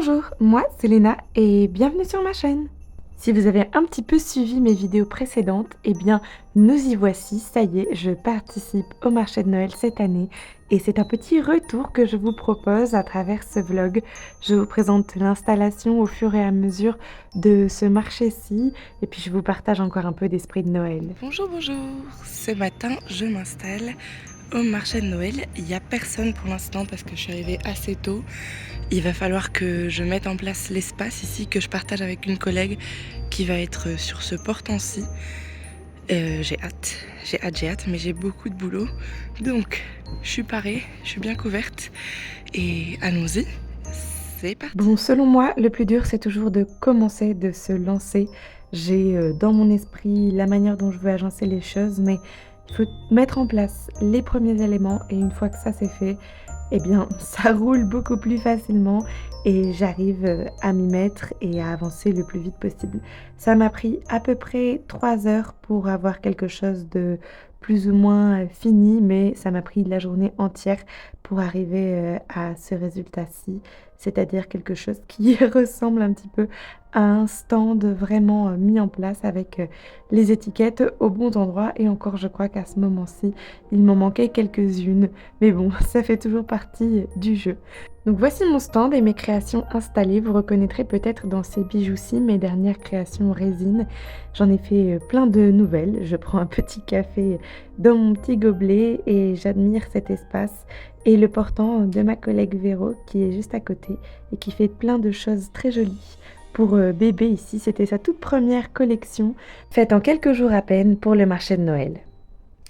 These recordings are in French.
Bonjour, moi c'est Léna et bienvenue sur ma chaîne. Si vous avez un petit peu suivi mes vidéos précédentes, eh bien nous y voici, ça y est, je participe au marché de Noël cette année et c'est un petit retour que je vous propose à travers ce vlog. Je vous présente l'installation au fur et à mesure de ce marché-ci et puis je vous partage encore un peu d'esprit de Noël. Bonjour, bonjour. Ce matin, je m'installe au marché de Noël. Il n'y a personne pour l'instant parce que je suis arrivée assez tôt. Il va falloir que je mette en place l'espace ici que je partage avec une collègue qui va être sur ce portant-ci. J'ai hâte, j'ai hâte, mais j'ai beaucoup de boulot. Donc, je suis parée, je suis bien couverte et allons-y. C'est parti. Bon, selon moi, le plus dur, c'est toujours de commencer, de se lancer. J'ai dans mon esprit la manière dont je veux agencer les choses, mais il faut mettre en place les premiers éléments et une fois que ça c'est fait, eh bien, ça roule beaucoup plus facilement et j'arrive à m'y mettre et à avancer le plus vite possible. Ça m'a pris à peu près 3 heures pour avoir quelque chose de plus ou moins fini, mais ça m'a pris la journée entière pour arriver à ce résultat-ci, c'est-à-dire quelque chose qui ressemble un petit peu à un stand vraiment mis en place avec les étiquettes aux bons endroits. Et encore, je crois qu'à ce moment-ci, il m'en manquait quelques-unes. Mais bon, ça fait toujours partie du jeu. Donc voici mon stand et mes créations installées. Vous reconnaîtrez peut-être dans ces bijoux-ci mes dernières créations résine. J'en ai fait plein de nouvelles. Je prends un petit café dans mon petit gobelet et j'admire cet espace et le portant de ma collègue Véro qui est juste à côté et qui fait plein de choses très jolies. Pour bébé ici, c'était sa toute première collection, faite en quelques jours à peine pour le marché de Noël.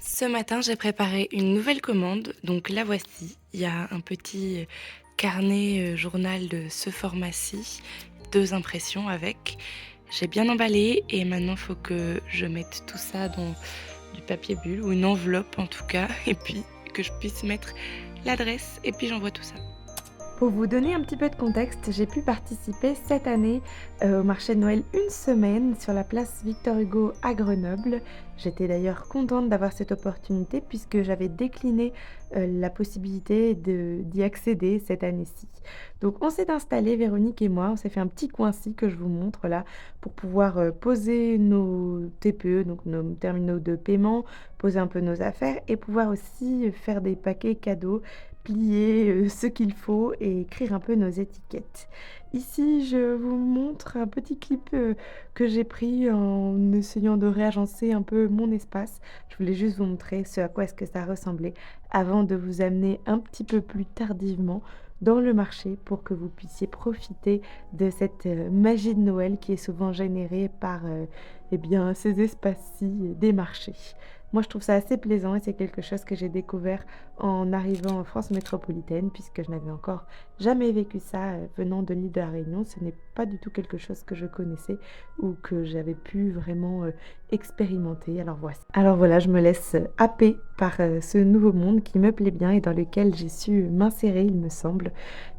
Ce matin, j'ai préparé une nouvelle commande, donc la voici. Il y a un petit carnet journal de ce format-ci, 2 impressions avec. J'ai bien emballé et maintenant il faut que je mette tout ça dans du papier bulle ou une enveloppe en tout cas et puis que je puisse mettre l'adresse et puis j'envoie tout ça. Pour vous donner un petit peu de contexte, j'ai pu participer cette année au marché de Noël une semaine sur la place Victor Hugo à Grenoble. J'étais d'ailleurs contente d'avoir cette opportunité puisque j'avais décliné la possibilité d'y accéder cette année-ci. Donc on s'est installé, Véronique et moi, on s'est fait un petit coin-ci que je vous montre là pour pouvoir poser nos TPE, donc nos terminaux de paiement, poser un peu nos affaires et pouvoir aussi faire des paquets cadeaux, plier ce qu'il faut et écrire un peu nos étiquettes. Ici, je vous montre un petit clip que j'ai pris en essayant de réagencer un peu mon espace. Je voulais juste vous montrer ce à quoi est-ce que ça ressemblait avant de vous amener un petit peu plus tardivement dans le marché pour que vous puissiez profiter de cette magie de Noël qui est souvent générée par eh bien, ces espaces-ci des marchés. Moi, je trouve ça assez plaisant et c'est quelque chose que j'ai découvert en arrivant en France métropolitaine, puisque je n'avais encore jamais vécu ça venant de l'île de la Réunion. Ce n'est pas du tout quelque chose que je connaissais ou que j'avais pu vraiment expérimenter. Alors voilà, je me laisse happer par ce nouveau monde qui me plaît bien et dans lequel j'ai su m'insérer, il me semble.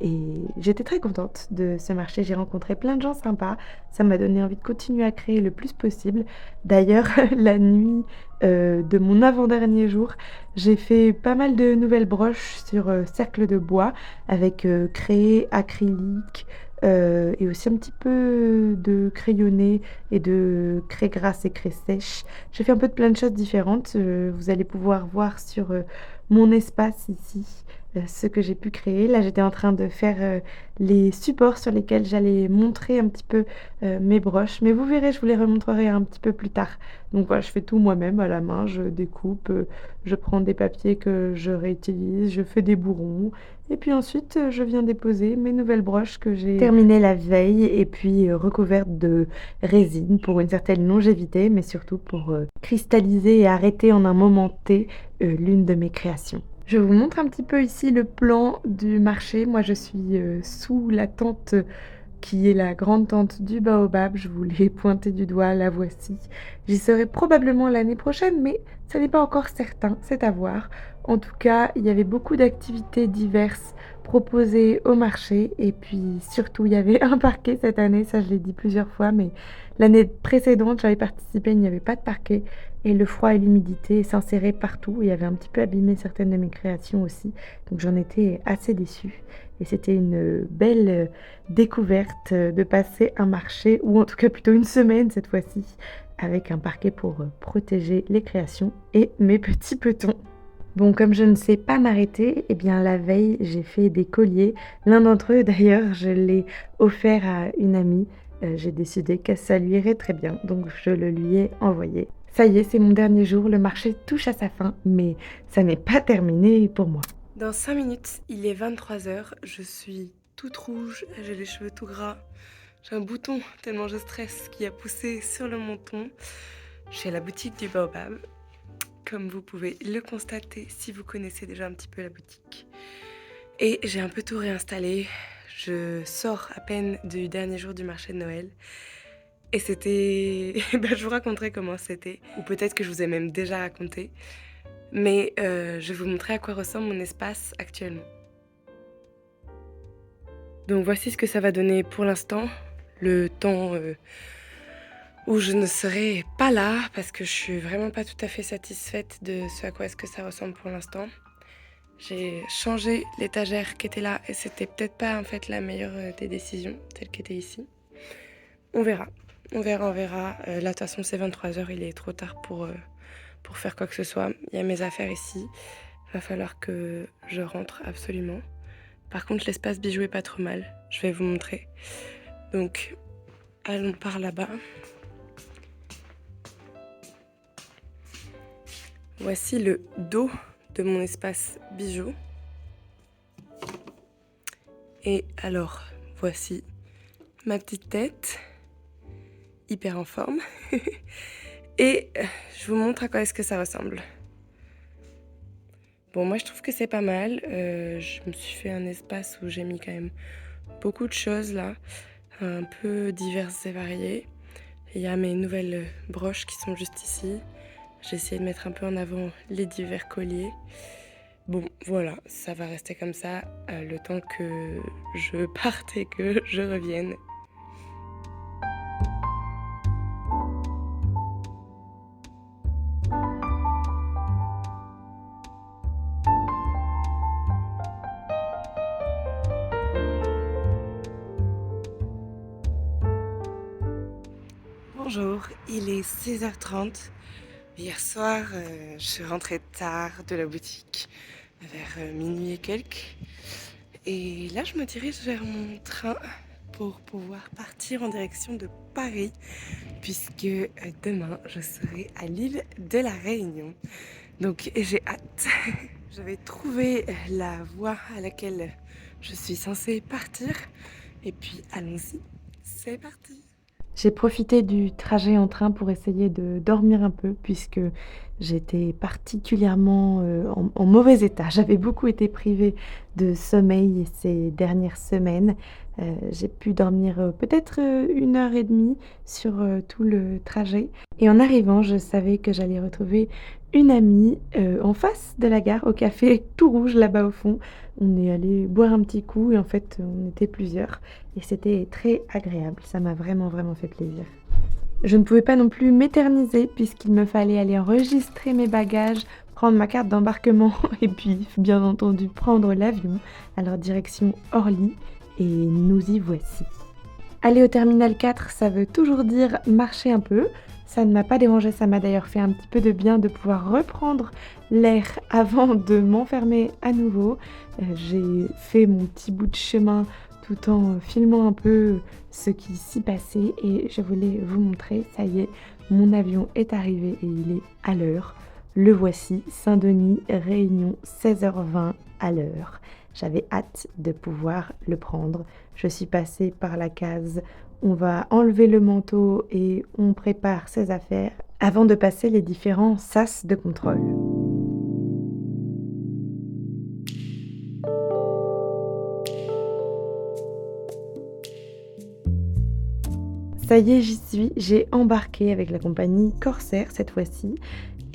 Et j'étais très contente de ce marché. J'ai rencontré plein de gens sympas. Ça m'a donné envie de continuer à créer le plus possible. D'ailleurs, la nuit de mon avant-dernier jour, j'ai fait pas mal de nouvelles broches sur cercle de bois avec craie, acrylique et aussi un petit peu de crayonné et de craie grasse et craie sèche. J'ai fait un peu de plein de choses différentes. Vous allez pouvoir voir sur mon espace ici ce que j'ai pu créer. Là, j'étais en train de faire les supports sur lesquels j'allais montrer un petit peu mes broches. Mais vous verrez, je vous les remontrerai un petit peu plus tard. Donc voilà, je fais tout moi-même à la main. Je découpe, je prends des papiers que je réutilise, je fais des bourrons. Et puis ensuite, je viens déposer mes nouvelles broches que j'ai terminées la veille et puis recouvertes de résine pour une certaine longévité, mais surtout pour cristalliser et arrêter en un moment T l'une de mes créations. Je vous montre un petit peu ici le plan du marché. Moi, je suis sous la tente qui est la grande tente du Baobab. Je vous l'ai pointé du doigt, la voici. J'y serai probablement l'année prochaine, mais Ça n'est pas encore certain, c'est à voir. En tout cas, il y avait beaucoup d'activités diverses proposées au marché et puis surtout, il y avait un parquet cette année, ça je l'ai dit plusieurs fois, mais l'année précédente, j'avais participé, il n'y avait pas de parquet et le froid et l'humidité s'inséraient partout et avait un petit peu abîmé certaines de mes créations aussi. Donc j'en étais assez déçue et c'était une belle, découverte, de passer un marché ou en tout cas plutôt une semaine cette fois-ci avec un parquet pour, protéger les créations et mes petits petons. Bon, comme je ne sais pas m'arrêter, eh bien la veille, j'ai fait des colliers. L'un d'entre eux d'ailleurs, je l'ai offert à une amie. J'ai décidé que ça lui irait très bien, donc je le lui ai envoyé. Ça y est, c'est mon dernier jour, le marché touche à sa fin, mais ça n'est pas terminé pour moi. Dans 5 minutes, il est 23h, je suis toute rouge, j'ai les cheveux tout gras, j'ai un bouton tellement je stresse qui a poussé sur le menton. Je suis à la boutique du Baobab, comme vous pouvez le constater si vous connaissez déjà un petit peu la boutique. Et j'ai un peu tout réinstallé, je sors à peine du dernier jour du marché de Noël. Et c'était... je vous raconterai comment c'était, ou peut-être que je vous ai même déjà raconté. Mais je vais vous montrer à quoi ressemble mon espace actuellement. Donc voici ce que ça va donner pour l'instant, le temps où je ne serai pas là, parce que je suis vraiment pas tout à fait satisfaite de ce à quoi est-ce que ça ressemble pour l'instant. J'ai changé l'étagère qui était là, et c'était peut-être pas en fait la meilleure des décisions, telle qu'elle était ici. On verra, on verra, on verra. Là, de toute façon, c'est 23h, il est trop tard pour faire quoi que ce soit. Il y a mes affaires ici, va falloir que je rentre absolument. Par contre, l'espace bijou est pas trop mal, je vais vous montrer. Donc, allons par là-bas. Voici le dos de mon espace bijou. Et alors, voici ma petite tête, hyper en forme. Et je vous montre à quoi est-ce que ça ressemble. Bon, moi je trouve que c'est pas mal. Je me suis fait un espace où j'ai mis quand même beaucoup de choses là, un peu diverses et variées. Il y a mes nouvelles broches qui sont juste ici. J'ai essayé de mettre un peu en avant les divers colliers. Bon, voilà, ça va rester comme ça le temps que je parte et que je revienne. Bonjour, il est 16h30. Hier soir, je suis rentrée tard de la boutique, vers minuit et quelques. Et là, je me dirige vers mon train pour pouvoir partir en direction de Paris, puisque demain, je serai à l'île de la Réunion. Donc, j'ai hâte. Je vais trouver la voie à laquelle je suis censée partir. Et puis, allons-y, c'est parti. J'ai profité du trajet en train pour essayer de dormir un peu puisque j'étais particulièrement, en mauvais état. J'avais beaucoup été privée de sommeil ces dernières semaines. J'ai pu dormir, peut-être, 1 heure et demie sur, tout le trajet et en arrivant, je savais que j'allais retrouver une amie, en face de la gare, au café tout rouge là-bas au fond. On est allé boire un petit coup et en fait, on était plusieurs et c'était très agréable. Ça m'a vraiment, vraiment fait plaisir. Je ne pouvais pas non plus m'éterniser puisqu'il me fallait aller enregistrer mes bagages, prendre ma carte d'embarquement et puis, bien entendu, prendre l'avion. Alors direction Orly et nous y voici. Aller au terminal 4, ça veut toujours dire marcher un peu. Ça ne m'a pas dérangé, ça m'a d'ailleurs fait un petit peu de bien de pouvoir reprendre l'air avant de m'enfermer à nouveau. J'ai fait mon petit bout de chemin tout en filmant un peu ce qui s'y passait et je voulais vous montrer, ça y est, mon avion est arrivé et il est à l'heure. Le voici, Saint-Denis, Réunion, 16h20 à l'heure. J'avais hâte de pouvoir le prendre. Je suis passée par la case on va enlever le manteau et on prépare ses affaires avant de passer les différents sas de contrôle. Ça y est, j'y suis, j'ai embarqué avec la compagnie Corsair cette fois-ci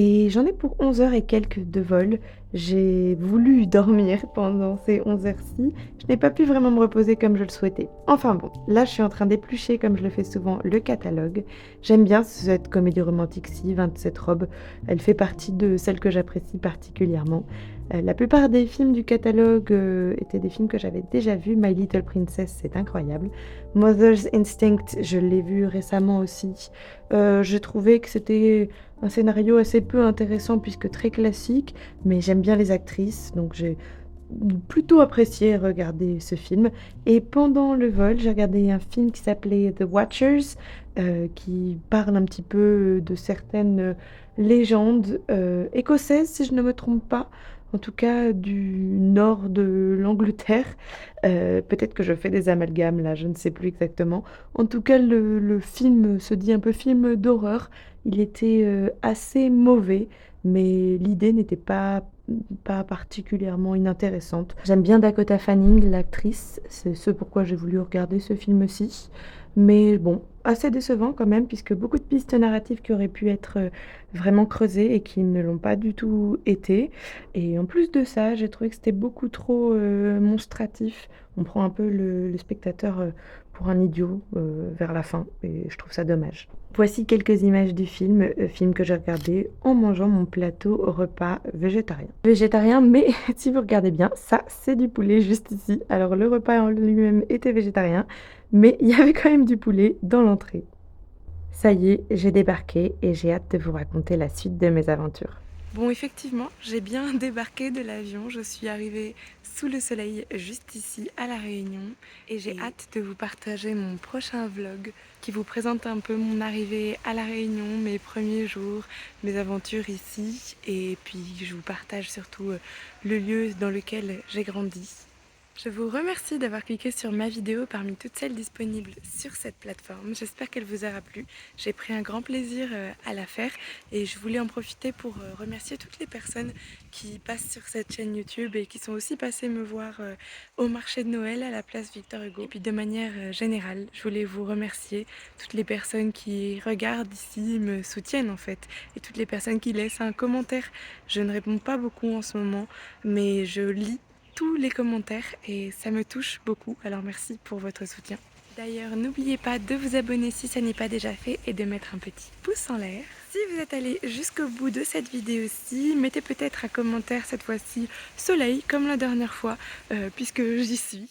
et j'en ai pour 11 heures et quelques de vol. J'ai voulu dormir pendant ces 11 heures-ci. Je n'ai pas pu vraiment me reposer comme je le souhaitais. Enfin bon, là je suis en train d'éplucher, comme je le fais souvent, le catalogue. J'aime bien cette comédie romantique-ci, 27 robes. Elle fait partie de celles que j'apprécie particulièrement. La plupart des films du catalogue étaient des films que j'avais déjà vus. My Little Princess, c'est incroyable. Mother's Instinct, je l'ai vu récemment aussi. J'ai trouvé que c'était un scénario assez peu intéressant puisque très classique, mais j'aime bien les actrices, donc j'ai plutôt apprécié regarder ce film. Et pendant le vol, j'ai regardé un film qui s'appelait The Watchers, qui parle un petit peu de certaines légendes écossaises, si je ne me trompe pas. En tout cas, du nord de l'Angleterre. Peut-être que je fais des amalgames là, je ne sais plus exactement. En tout cas, le film se dit un peu film d'horreur. Il était assez mauvais, mais l'idée n'était pas particulièrement inintéressante. J'aime bien Dakota Fanning, l'actrice, c'est ce pourquoi j'ai voulu regarder ce film-ci. Mais bon, assez décevant quand même, puisque beaucoup de pistes narratives qui auraient pu être vraiment creusées et qui ne l'ont pas du tout été. Et en plus de ça, j'ai trouvé que c'était beaucoup trop monstratif. On prend un peu le spectateur pour un idiot vers la fin, et je trouve ça dommage. Voici quelques images du film, film que j'ai regardé en mangeant mon plateau repas végétarien. Végétarien, mais si vous regardez bien, ça c'est du poulet juste ici. Alors le repas en lui-même était végétarien, mais il y avait quand même du poulet dans l'entrée. Ça y est, j'ai débarqué et j'ai hâte de vous raconter la suite de mes aventures. Bon, effectivement, j'ai bien débarqué de l'avion. Je suis arrivée sous le soleil juste ici à La Réunion et j'ai hâte de vous partager mon prochain vlog qui vous présente un peu mon arrivée à La Réunion, mes premiers jours, mes aventures ici et puis je vous partage surtout le lieu dans lequel j'ai grandi. Je vous remercie d'avoir cliqué sur ma vidéo parmi toutes celles disponibles sur cette plateforme. J'espère qu'elle vous aura plu. J'ai pris un grand plaisir à la faire et je voulais en profiter pour remercier toutes les personnes qui passent sur cette chaîne YouTube et qui sont aussi passées me voir au marché de Noël à la place Victor Hugo. Et puis de manière générale, je voulais vous remercier toutes les personnes qui regardent ici, me soutiennent en fait, et toutes les personnes qui laissent un commentaire. Je ne réponds pas beaucoup en ce moment, mais je lis tous les commentaires et ça me touche beaucoup, alors merci pour votre soutien. D'ailleurs, n'oubliez pas de vous abonner si ça n'est pas déjà fait et de mettre un petit pouce en l'air. Si vous êtes allé jusqu'au bout de cette vidéo-ci, mettez peut-être un commentaire cette fois-ci soleil comme la dernière fois puisque j'y suis,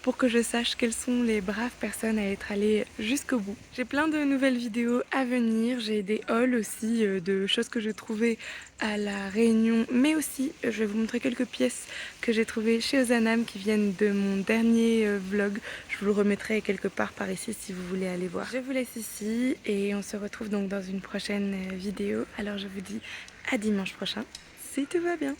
pour que je sache quelles sont les braves personnes à être allées jusqu'au bout. J'ai plein de nouvelles vidéos à venir, j'ai des hauls aussi de choses que j'ai trouvées à La Réunion, mais aussi je vais vous montrer quelques pièces que j'ai trouvées chez Ozanam qui viennent de mon dernier vlog. Je vous le remettrai quelque part par ici si vous voulez aller voir. Je vous laisse ici et on se retrouve donc dans une prochaine vidéo. Alors je vous dis à dimanche prochain, si tout va bien.